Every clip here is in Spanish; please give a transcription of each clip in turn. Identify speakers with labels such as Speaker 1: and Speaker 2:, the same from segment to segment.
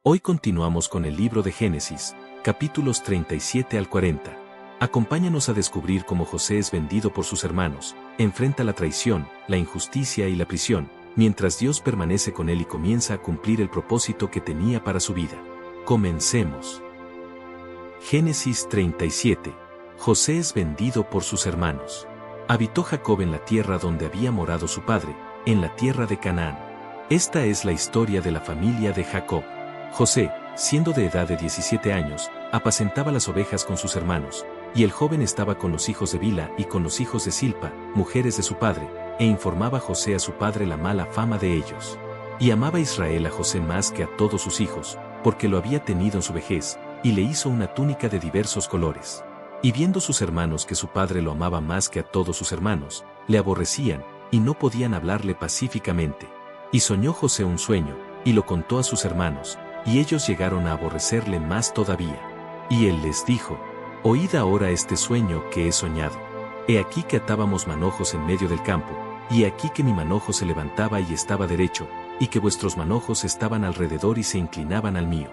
Speaker 1: Hoy continuamos con el libro de Génesis, capítulos 37 al 40. Acompáñanos a descubrir cómo José es vendido por sus hermanos, enfrenta la traición, la injusticia y la prisión, mientras Dios permanece con él y comienza a cumplir el propósito que tenía para su vida. Comencemos. Génesis 37. José es vendido por sus hermanos. Habitó Jacob en la tierra donde había morado su padre, en la tierra de Canaán. Esta es la historia de la familia de Jacob. José, siendo de edad de 17 años, apacentaba las ovejas con sus hermanos, y el joven estaba con los hijos de Bilha y con los hijos de Silpa, mujeres de su padre, e informaba José a su padre la mala fama de ellos. Y amaba Israel a José más que a todos sus hijos, porque lo había tenido en su vejez, y le hizo una túnica de diversos colores. Y viendo sus hermanos que su padre lo amaba más que a todos sus hermanos, le aborrecían, y no podían hablarle pacíficamente. Y soñó José un sueño, y lo contó a sus hermanos, y ellos llegaron a aborrecerle más todavía. Y él les dijo: Oíd ahora este sueño que he soñado. He aquí que atábamos manojos en medio del campo, y he aquí que mi manojo se levantaba y estaba derecho, y que vuestros manojos estaban alrededor y se inclinaban al mío.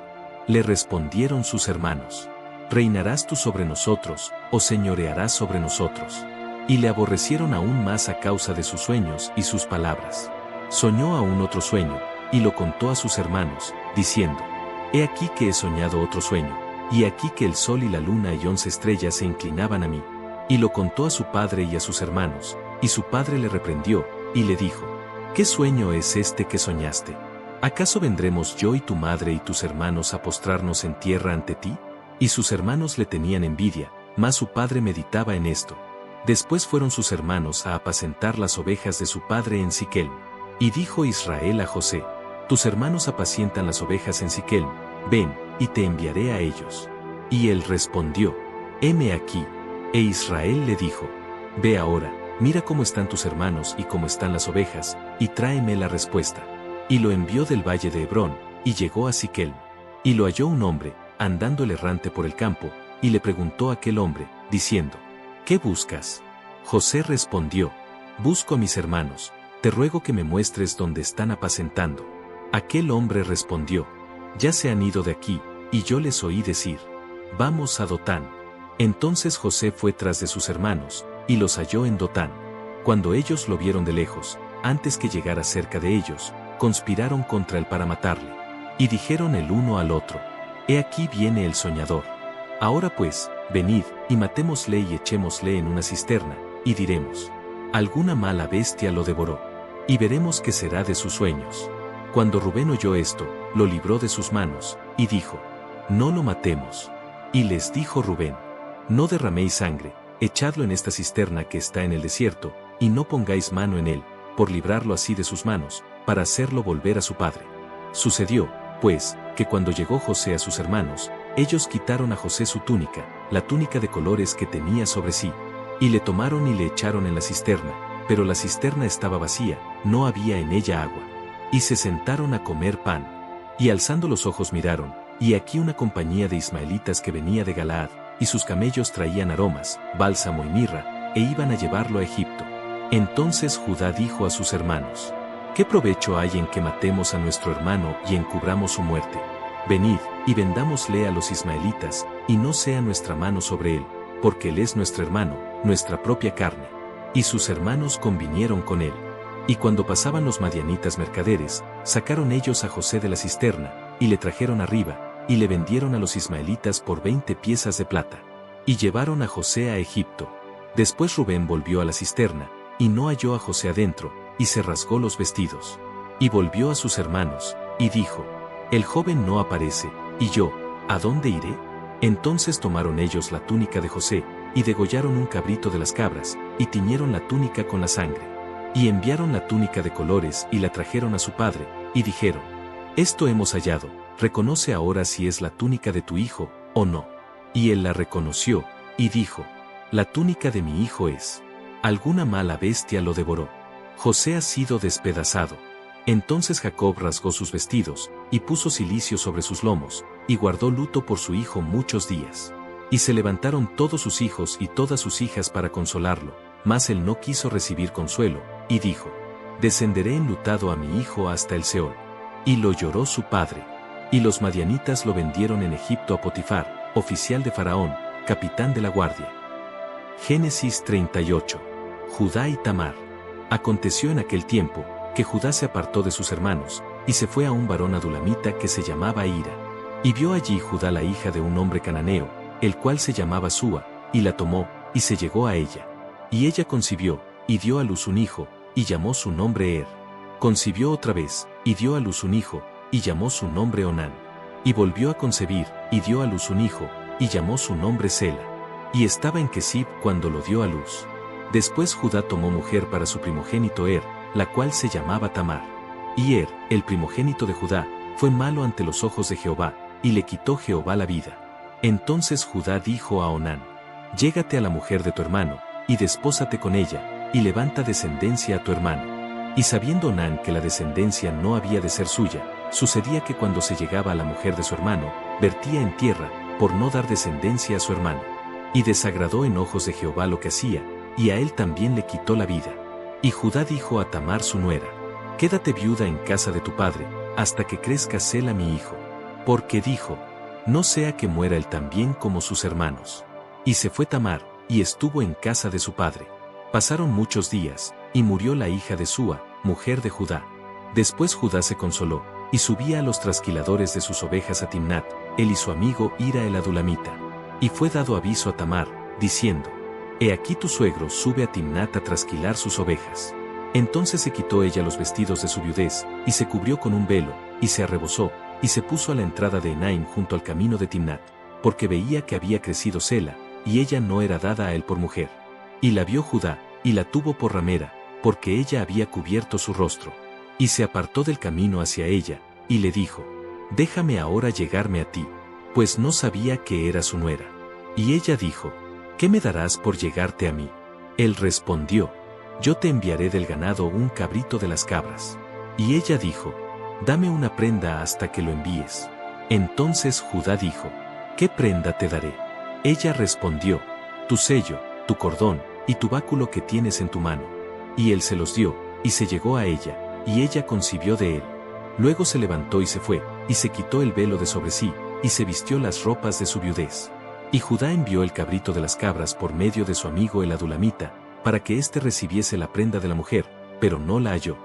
Speaker 1: Le respondieron sus hermanos: ¿Reinarás tú sobre nosotros, o señorearás sobre nosotros? Y le aborrecieron aún más a causa de sus sueños y sus palabras. Soñó aún otro sueño, y lo contó a sus hermanos, diciendo: He aquí que he soñado otro sueño, y aquí que el sol y la luna y 11 estrellas se inclinaban a mí. Y lo contó a su padre y a sus hermanos, y su padre le reprendió, y le dijo: ¿Qué sueño es este que soñaste? ¿Acaso vendremos yo y tu madre y tus hermanos a postrarnos en tierra ante ti? Y sus hermanos le tenían envidia, mas su padre meditaba en esto. Después fueron sus hermanos a apacentar las ovejas de su padre en Siquelm. Y dijo Israel a José: Tus hermanos apacientan las ovejas en Siquelm, ven, y te enviaré a ellos. Y él respondió: Heme aquí. E Israel le dijo: Ve ahora, mira cómo están tus hermanos y cómo están las ovejas, y tráeme la respuesta. Y lo envió del valle de Hebrón, y llegó a Siquelm. Y lo halló un hombre, andando el errante por el campo, y le preguntó a aquel hombre, diciendo: ¿Qué buscas? José respondió: Busco a mis hermanos, te ruego que me muestres dónde están apacentando. Aquel hombre respondió: Ya se han ido de aquí, y yo les oí decir: Vamos a Dotán. Entonces José fue tras de sus hermanos, y los halló en Dotán. Cuando ellos lo vieron de lejos, antes que llegara cerca de ellos, conspiraron contra él para matarle. Y dijeron el uno al otro: He aquí viene el soñador. Ahora pues, venid, y matémosle y echémosle en una cisterna, y diremos: Alguna mala bestia lo devoró. Y veremos qué será de sus sueños. Cuando Rubén oyó esto, lo libró de sus manos, y dijo: No lo matemos. Y les dijo Rubén: No derraméis sangre, echadlo en esta cisterna que está en el desierto, y no pongáis mano en él, por librarlo así de sus manos, para hacerlo volver a su padre. Sucedió, pues, que cuando llegó José a sus hermanos, ellos quitaron a José su túnica, la túnica de colores que tenía sobre sí, y le tomaron y le echaron en la cisterna, pero la cisterna estaba vacía, no había en ella agua. Y se sentaron a comer pan. Y alzando los ojos miraron, y aquí una compañía de ismaelitas que venía de Galaad, y sus camellos traían aromas, bálsamo y mirra, e iban a llevarlo a Egipto. Entonces Judá dijo a sus hermanos: ¿Qué provecho hay en que matemos a nuestro hermano y encubramos su muerte? Venid, y vendámosle a los ismaelitas, y no sea nuestra mano sobre él, porque él es nuestro hermano, nuestra propia carne. Y sus hermanos convinieron con él. Y cuando pasaban los madianitas mercaderes, sacaron ellos a José de la cisterna, y le trajeron arriba, y le vendieron a los ismaelitas por 20 piezas de plata. Y llevaron a José a Egipto. Después Rubén volvió a la cisterna, y no halló a José adentro, y se rasgó los vestidos. Y volvió a sus hermanos, y dijo: El joven no aparece, y yo, ¿a dónde iré? Entonces tomaron ellos la túnica de José, y degollaron un cabrito de las cabras, y tiñeron la túnica con la sangre. Y enviaron la túnica de colores y la trajeron a su padre, y dijeron: Esto hemos hallado, reconoce ahora si es la túnica de tu hijo, o no. Y él la reconoció, y dijo: La túnica de mi hijo es. Alguna mala bestia lo devoró. José ha sido despedazado. Entonces Jacob rasgó sus vestidos, y puso cilicio sobre sus lomos, y guardó luto por su hijo muchos días. Y se levantaron todos sus hijos y todas sus hijas para consolarlo, mas él no quiso recibir consuelo, y dijo: Descenderé enlutado a mi hijo hasta el Seol. Y lo lloró su padre. Y los madianitas lo vendieron en Egipto a Potifar, oficial de Faraón, capitán de la guardia. Génesis 38. Judá y Tamar. Aconteció en aquel tiempo, que Judá se apartó de sus hermanos, y se fue a un varón adulamita que se llamaba Hira. Y vio allí Judá la hija de un hombre cananeo, el cual se llamaba Súa, y la tomó, y se llegó a ella. Y ella concibió, y dio a luz un hijo, y llamó su nombre Er. Concibió otra vez, y dio a luz un hijo, y llamó su nombre Onán. Y volvió a concebir, y dio a luz un hijo, y llamó su nombre Sela. Y estaba en Kesib cuando lo dio a luz. Después Judá tomó mujer para su primogénito Er, la cual se llamaba Tamar. Y Er, el primogénito de Judá, fue malo ante los ojos de Jehová, y le quitó Jehová la vida. Entonces Judá dijo a Onán: Llégate a la mujer de tu hermano, y despósate con ella, y levanta descendencia a tu hermano. Y sabiendo Onán que la descendencia no había de ser suya, sucedía que cuando se llegaba a la mujer de su hermano, vertía en tierra, por no dar descendencia a su hermano. Y desagradó en ojos de Jehová lo que hacía, y a él también le quitó la vida. Y Judá dijo a Tamar su nuera: Quédate viuda en casa de tu padre, hasta que crezca Sela mi hijo. Porque dijo: No sea que muera él también como sus hermanos. Y se fue Tamar, y estuvo en casa de su padre. Pasaron muchos días, y murió la hija de Súa, mujer de Judá. Después Judá se consoló, y subía a los trasquiladores de sus ovejas a Timnat, él y su amigo Hira el adulamita. Y fue dado aviso a Tamar, diciendo: He aquí tu suegro sube a Timnat a trasquilar sus ovejas. Entonces se quitó ella los vestidos de su viudez, y se cubrió con un velo, y se arrebozó, y se puso a la entrada de Enaim junto al camino de Timnat, porque veía que había crecido Sela, y ella no era dada a él por mujer. Y la vio Judá, y la tuvo por ramera, porque ella había cubierto su rostro. Y se apartó del camino hacia ella, y le dijo: Déjame ahora llegarme a ti, pues no sabía que era su nuera. Y ella dijo: ¿Qué me darás por llegarte a mí? Él respondió: Yo te enviaré del ganado un cabrito de las cabras. Y ella dijo: Dame una prenda hasta que lo envíes. Entonces Judá dijo: ¿Qué prenda te daré? Ella respondió: Tu sello, tu cordón, y tu báculo que tienes en tu mano. Y él se los dio, y se llegó a ella, y ella concibió de él. Luego se levantó y se fue, y se quitó el velo de sobre sí, y se vistió las ropas de su viudez. Y Judá envió el cabrito de las cabras por medio de su amigo el adulamita, para que éste recibiese la prenda de la mujer, pero no la halló.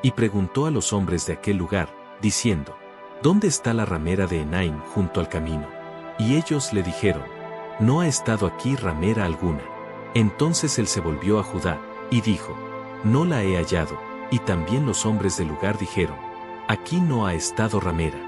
Speaker 1: Y preguntó a los hombres de aquel lugar, diciendo: ¿Dónde está la ramera de Enaim junto al camino? Y ellos le dijeron: No ha estado aquí ramera alguna. Entonces él se volvió a Judá, y dijo: No la he hallado. Y también los hombres del lugar dijeron: Aquí no ha estado ramera.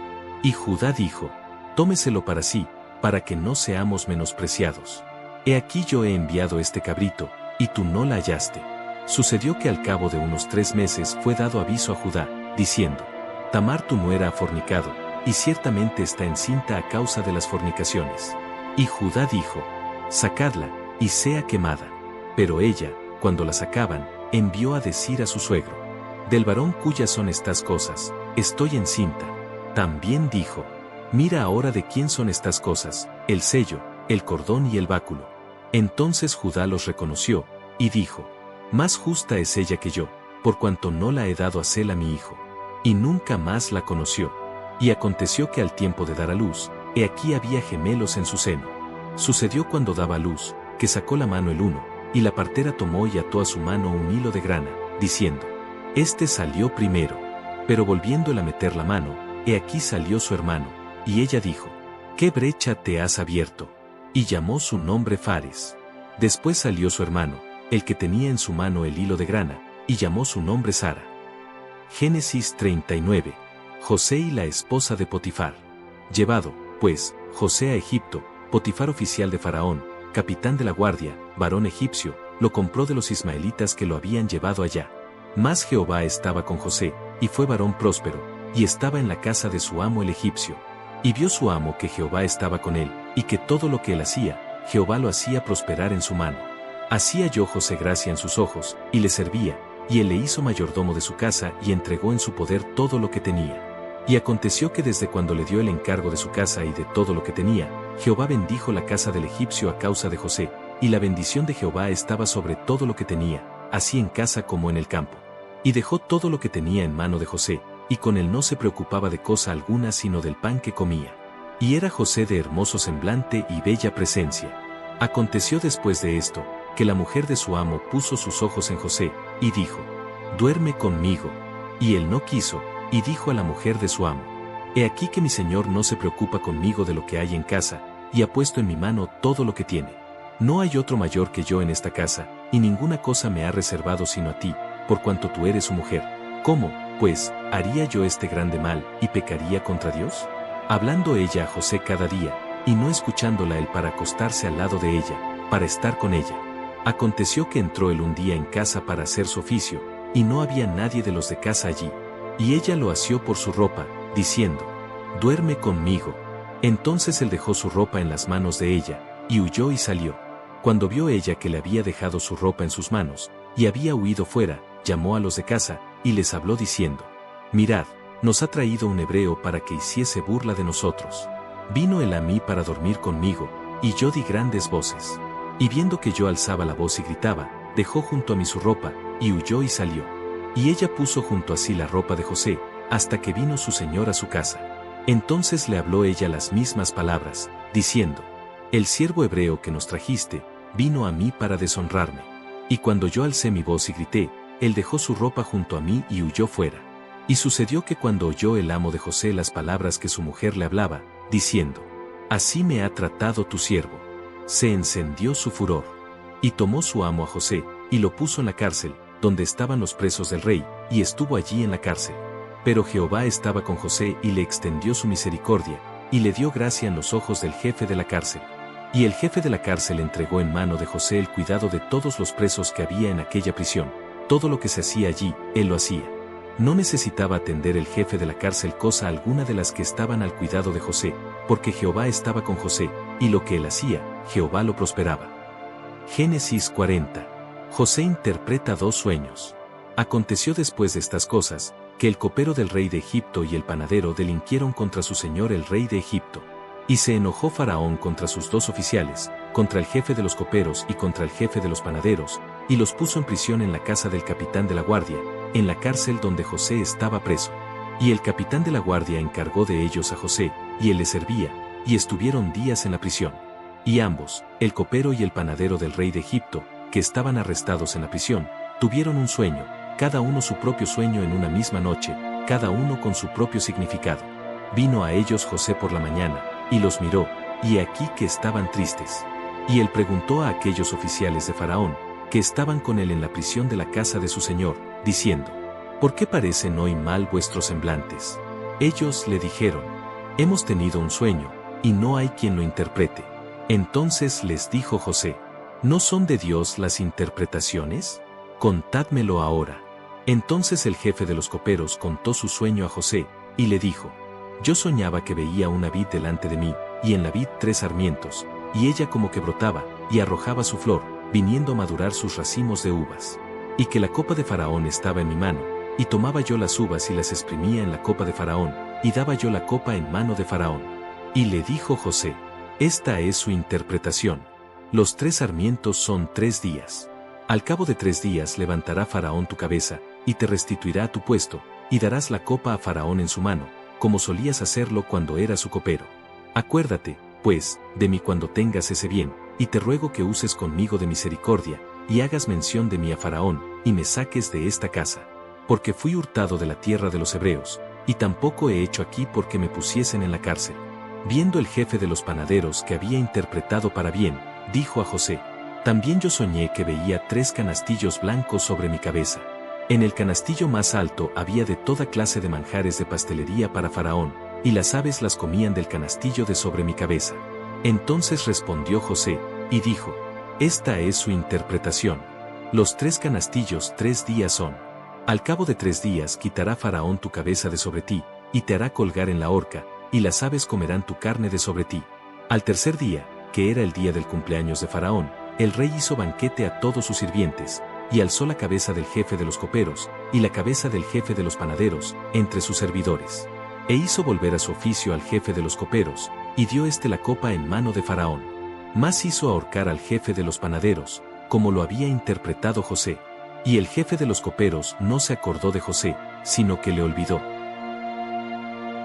Speaker 1: Y Judá dijo: Tómeselo para sí, para que no seamos menospreciados. He aquí yo he enviado este cabrito, y tú no la hallaste. Sucedió que al cabo de unos 3 meses fue dado aviso a Judá, diciendo: Tamar tu nuera ha fornicado, y ciertamente está encinta a causa de las fornicaciones. Y Judá dijo: Sacadla, y sea quemada. Pero ella, cuando la sacaban, envió a decir a su suegro: Del varón cuyas son estas cosas, estoy encinta. También dijo: Mira ahora de quién son estas cosas, el sello, el cordón y el báculo. Entonces Judá los reconoció, y dijo: Más justa es ella que yo, por cuanto no la he dado a Sela mi hijo. Y nunca más la conoció. Y aconteció que al tiempo de dar a luz, he aquí había gemelos en su seno. Sucedió cuando daba a luz, que sacó la mano el uno, y la partera tomó y ató a su mano un hilo de grana, diciendo: Este salió primero. Pero volviéndola a meter la mano, he aquí salió su hermano, y ella dijo: ¿Qué brecha te has abierto? Y llamó su nombre Fares. Después salió su hermano, el que tenía en su mano el hilo de grana, y llamó su nombre Sara. Génesis 39. José y la esposa de Potifar. Llevado, pues, José a Egipto, Potifar oficial de Faraón, capitán de la guardia, varón egipcio, lo compró de los ismaelitas que lo habían llevado allá. Mas Jehová estaba con José, y fue varón próspero, y estaba en la casa de su amo el egipcio. Y vio su amo que Jehová estaba con él, y que todo lo que él hacía, Jehová lo hacía prosperar en su mano. Así halló José gracia en sus ojos, y le servía, y él le hizo mayordomo de su casa y entregó en su poder todo lo que tenía. Y aconteció que desde cuando le dio el encargo de su casa y de todo lo que tenía, Jehová bendijo la casa del egipcio a causa de José, y la bendición de Jehová estaba sobre todo lo que tenía, así en casa como en el campo. Y dejó todo lo que tenía en mano de José, y con él no se preocupaba de cosa alguna sino del pan que comía. Y era José de hermoso semblante y bella presencia. Aconteció después de esto, que la mujer de su amo puso sus ojos en José, y dijo: duerme conmigo. Y él no quiso, y dijo a la mujer de su amo: he aquí que mi señor no se preocupa conmigo de lo que hay en casa, y ha puesto en mi mano todo lo que tiene. No hay otro mayor que yo en esta casa, y ninguna cosa me ha reservado sino a ti, por cuanto tú eres su mujer. ¿Cómo, pues, haría yo este grande mal, y pecaría contra Dios? Hablando ella a José cada día, y no escuchándola él para acostarse al lado de ella, para estar con ella. Aconteció que entró él un día en casa para hacer su oficio, y no había nadie de los de casa allí. Y ella lo asió por su ropa, diciendo: duerme conmigo. Entonces él dejó su ropa en las manos de ella, y huyó y salió. Cuando vio ella que le había dejado su ropa en sus manos, y había huido fuera, llamó a los de casa, y les habló diciendo: mirad, nos ha traído un hebreo para que hiciese burla de nosotros. Vino él a mí para dormir conmigo, y yo di grandes voces. Y viendo que yo alzaba la voz y gritaba, dejó junto a mí su ropa, y huyó y salió. Y ella puso junto a sí la ropa de José, hasta que vino su señor a su casa. Entonces le habló ella las mismas palabras, diciendo: el siervo hebreo que nos trajiste, vino a mí para deshonrarme. Y cuando yo alcé mi voz y grité, él dejó su ropa junto a mí y huyó fuera. Y sucedió que cuando oyó el amo de José las palabras que su mujer le hablaba, diciendo: así me ha tratado tu siervo, se encendió su furor. Y tomó su amo a José, y lo puso en la cárcel, donde estaban los presos del rey, y estuvo allí en la cárcel. Pero Jehová estaba con José y le extendió su misericordia, y le dio gracia en los ojos del jefe de la cárcel. Y el jefe de la cárcel entregó en mano de José el cuidado de todos los presos que había en aquella prisión. Todo lo que se hacía allí, él lo hacía. No necesitaba atender el jefe de la cárcel cosa alguna de las que estaban al cuidado de José, porque Jehová estaba con José, y lo que él hacía, Jehová lo prosperaba. Génesis 40. José interpreta dos sueños. Aconteció después de estas cosas, que el copero del rey de Egipto y el panadero delinquieron contra su señor el rey de Egipto. Y se enojó Faraón contra sus dos oficiales, contra el jefe de los coperos y contra el jefe de los panaderos, y los puso en prisión en la casa del capitán de la guardia, en la cárcel donde José estaba preso. Y el capitán de la guardia encargó de ellos a José, y él les servía, y estuvieron días en la prisión. Y ambos, el copero y el panadero del rey de Egipto, que estaban arrestados en la prisión, tuvieron un sueño, cada uno su propio sueño en una misma noche, cada uno con su propio significado. Vino a ellos José por la mañana, y los miró, y aquí que estaban tristes. Y él preguntó a aquellos oficiales de Faraón, que estaban con él en la prisión de la casa de su señor, diciendo: ¿por qué parecen hoy mal vuestros semblantes? Ellos le dijeron: hemos tenido un sueño, y no hay quien lo interprete. Entonces les dijo José: ¿no son de Dios las interpretaciones? Contádmelo ahora. Entonces el jefe de los coperos contó su sueño a José, y le dijo: yo soñaba que veía una vid delante de mí, y en la vid 3 sarmientos, y ella como que brotaba, y arrojaba su flor, viniendo a madurar sus racimos de uvas. Y que la copa de Faraón estaba en mi mano, y tomaba yo las uvas y las exprimía en la copa de Faraón, y daba yo la copa en mano de Faraón. Y le dijo José: esta es su interpretación. Los 3 sarmientos son 3 días. Al cabo de 3 días levantará Faraón tu cabeza, y te restituirá a tu puesto, y darás la copa a Faraón en su mano, como solías hacerlo cuando eras su copero. Acuérdate, pues, de mí cuando tengas ese bien, y te ruego que uses conmigo de misericordia, y hagas mención de mí a Faraón, y me saques de esta casa. Porque fui hurtado de la tierra de los hebreos, y tampoco he hecho aquí porque me pusiesen en la cárcel. Viendo el jefe de los panaderos que había interpretado para bien, dijo a José: también yo soñé que veía 3 canastillos blancos sobre mi cabeza. En el canastillo más alto había de toda clase de manjares de pastelería para Faraón, y las aves las comían del canastillo de sobre mi cabeza. Entonces respondió José, y dijo: esta es su interpretación. Los 3 canastillos 3 días son. Al cabo de 3 días quitará Faraón tu cabeza de sobre ti, y te hará colgar en la horca, y las aves comerán tu carne de sobre ti. Al tercer día, que era el día del cumpleaños de Faraón, el rey hizo banquete a todos sus sirvientes, y alzó la cabeza del jefe de los coperos, y la cabeza del jefe de los panaderos, entre sus servidores. E hizo volver a su oficio al jefe de los coperos, y dio la copa en mano de Faraón. Mas hizo ahorcar al jefe de los panaderos, como lo había interpretado José. Y el jefe de los coperos no se acordó de José, sino que le olvidó.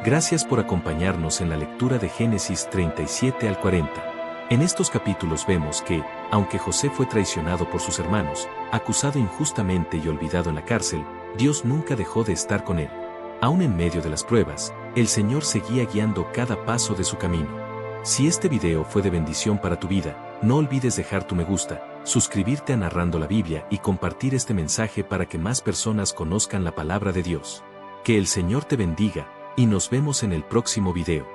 Speaker 1: Gracias por acompañarnos en la lectura de Génesis 37 al 40. En estos capítulos vemos que, aunque José fue traicionado por sus hermanos, acusado injustamente y olvidado en la cárcel, Dios nunca dejó de estar con él. Aún en medio de las pruebas, el Señor seguía guiando cada paso de su camino. Si este video fue de bendición para tu vida, no olvides dejar tu me gusta, suscribirte a Narrando la Biblia y compartir este mensaje para que más personas conozcan la palabra de Dios. Que el Señor te bendiga, y nos vemos en el próximo video.